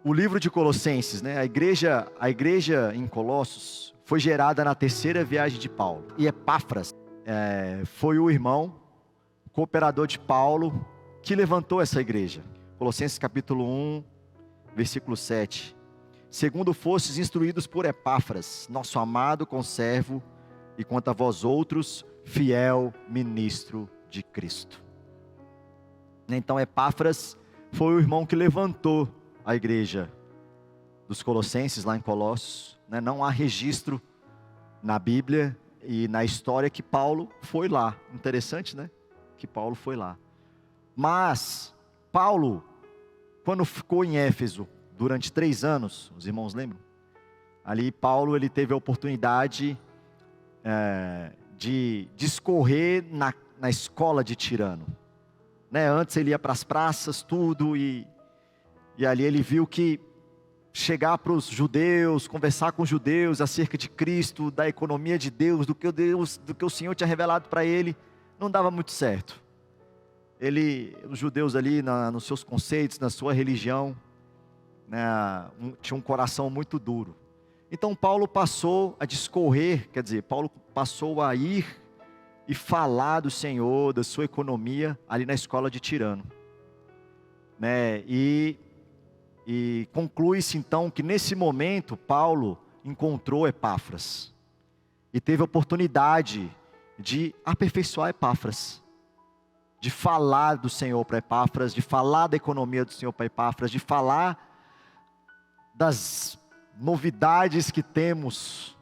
o livro de Colossenses, né? A igreja em Colossos foi gerada na terceira viagem de Paulo. E Epáfras foi o irmão, cooperador de Paulo, que levantou essa igreja. Colossenses capítulo 1, versículo 7. Segundo fostes instruídos por Epáfras, nosso amado conservo, e quanto a vós outros, fiel ministro de Cristo. Então Epáfras foi o irmão que levantou a igreja dos Colossenses lá em Colossos. Não há registro na Bíblia e na história que Paulo foi lá. Interessante, né? Que Paulo foi lá. Mas Paulo, quando ficou em Éfeso durante 3 anos, os irmãos lembram? Ali Paulo ele teve a oportunidade de discorrer na escola de Tirano. Antes ele ia para as praças, tudo, e ali ele viu que chegar para os judeus, conversar com os judeus acerca de Cristo, da economia de Deus, do que o Senhor tinha revelado para ele, não dava muito certo. Os judeus ali, nos seus conceitos, na sua religião, tinha um coração muito duro. Então Paulo passou a discorrer, Paulo passou a ir e falar do Senhor, da sua economia, ali na escola de Tirano. E conclui-se então que nesse momento Paulo encontrou Epáfras e teve a oportunidade de aperfeiçoar Epáfras, de falar do Senhor para Epáfras, de falar da economia do Senhor para Epáfras, de falar das novidades que temos,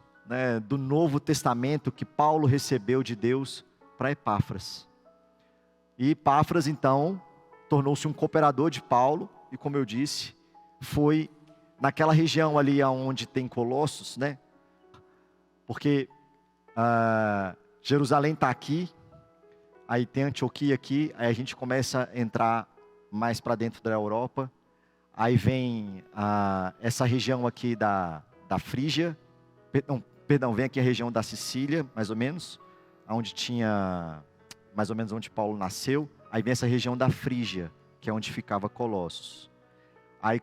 do Novo Testamento que Paulo recebeu de Deus para Epáfras. E Epáfras então tornou-se um cooperador de Paulo, e como eu disse, foi naquela região ali onde tem Colossos, porque Jerusalém está aqui, aí tem Antioquia aqui, aí a gente começa a entrar mais para dentro da Europa, aí vem essa região aqui da Frígia, perdão, vem aqui a região da Sicília, mais ou menos, onde tinha, mais ou menos onde Paulo nasceu. Aí vem essa região da Frígia, que é onde ficava Colossos. Aí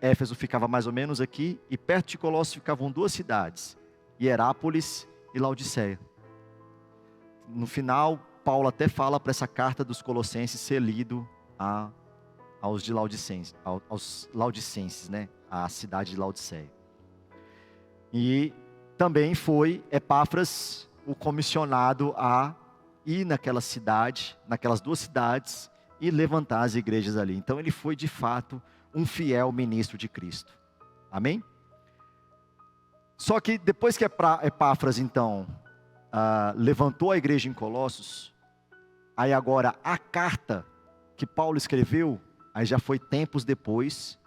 Éfeso ficava mais ou menos aqui, e perto de Colossos ficavam 2 cidades, Hierápolis e Laodiceia. No final, Paulo até fala para essa carta dos Colossenses ser lido aos Laodicenses, a cidade de Laodiceia. E também foi Epáfras o comissionado a ir naquela cidade, naquelas 2 cidades, e levantar as igrejas ali. Então ele foi de fato um fiel ministro de Cristo. Amém? Só que depois que Epáfras então levantou a igreja em Colossos, aí agora a carta que Paulo escreveu, aí já foi tempos depois,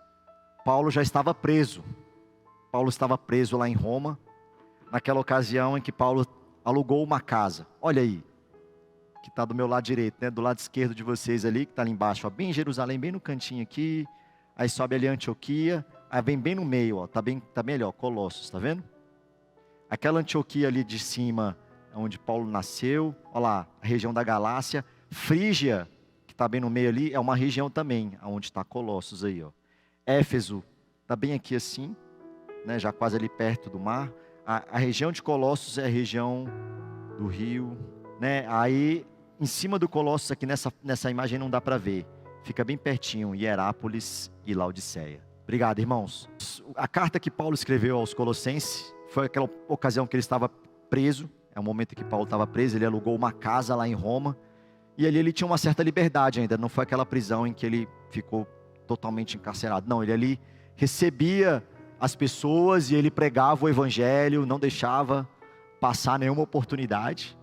Paulo já estava preso. Paulo estava preso lá em Roma, naquela ocasião em que Paulo alugou uma casa. Olha aí, que está do meu lado direito, do lado esquerdo de vocês ali, que está ali embaixo, bem em Jerusalém, bem no cantinho aqui, aí sobe ali Antioquia, aí vem bem no meio, tá bem ali, Colossos, está vendo? Aquela Antioquia ali de cima, onde Paulo nasceu, olha lá, a região da Galácia. Frígia, que está bem no meio ali, é uma região também, onde está Colossos aí, Éfeso, está bem aqui assim, já quase ali perto do mar. A região de Colossos é a região do rio, aí em cima do Colossos aqui nessa imagem não dá para ver, fica bem pertinho, Hierápolis e Laodiceia. Obrigado, irmãos. A carta que Paulo escreveu aos Colossenses foi aquela ocasião que ele estava preso, é o momento em que Paulo estava preso, ele alugou uma casa lá em Roma, e ali ele tinha uma certa liberdade ainda, não foi aquela prisão em que ele ficou totalmente encarcerado, não, ele ali recebia as pessoas e ele pregava o evangelho, não deixava passar nenhuma oportunidade.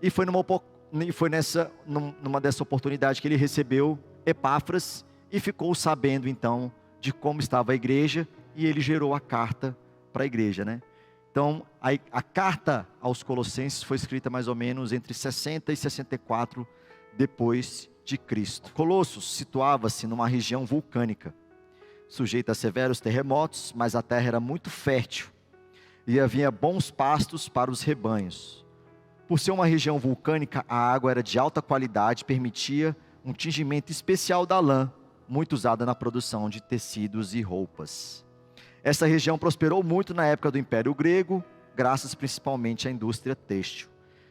E foi numa dessa oportunidade que ele recebeu Epáfras e ficou sabendo então de como estava a igreja, e ele gerou a carta para a igreja, Então a carta aos Colossenses foi escrita mais ou menos entre 60 e 64 depois de Cristo. Colossos situava-se numa região vulcânica, sujeita a severos terremotos, mas a terra era muito fértil e havia bons pastos para os rebanhos. Por ser uma região vulcânica, a água era de alta qualidade, permitia um tingimento especial da lã, muito usada na produção de tecidos e roupas. Essa região prosperou muito na época do Império Grego, graças principalmente à indústria têxtil.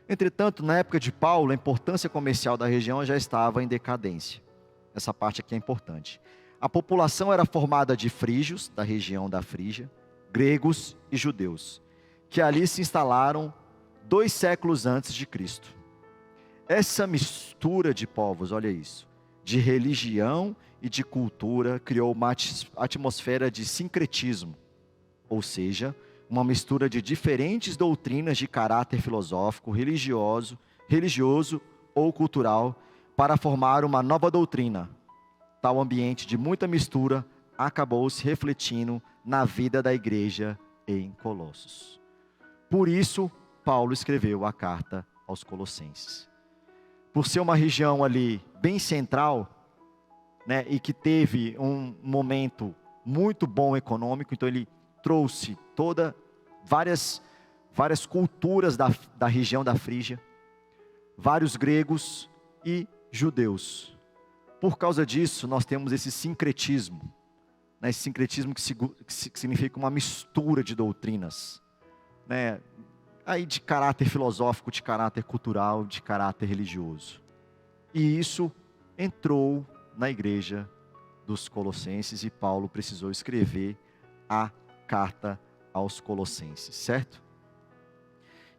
Entretanto, na época de Paulo, a importância comercial da região já estava em decadência. Essa parte aqui é importante. A população era formada de frígios, da região da Frígia, gregos e judeus, que ali se instalaram 2 séculos antes de Cristo. Essa mistura de povos, olha isso, de religião e de cultura, criou uma atmosfera de sincretismo, ou seja, uma mistura de diferentes doutrinas de caráter filosófico, religioso ou cultural, para formar uma nova doutrina. Tal ambiente de muita mistura acabou se refletindo na vida da igreja em Colossos. Por isso, Paulo escreveu a carta aos Colossenses. Por ser uma região ali bem central, né, e que teve um momento muito bom econômico, então ele trouxe várias culturas da região da Frígia, vários gregos e judeus. Por causa disso, nós temos esse sincretismo, né, esse sincretismo que significa uma mistura de doutrinas, né, aí de caráter filosófico, de caráter cultural, de caráter religioso. E isso entrou na igreja dos Colossenses e Paulo precisou escrever a carta aos Colossenses, certo?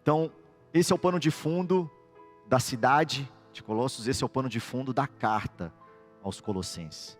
Então, esse é o pano de fundo da cidade de Colossos, esse é o pano de fundo da carta aos Colossenses.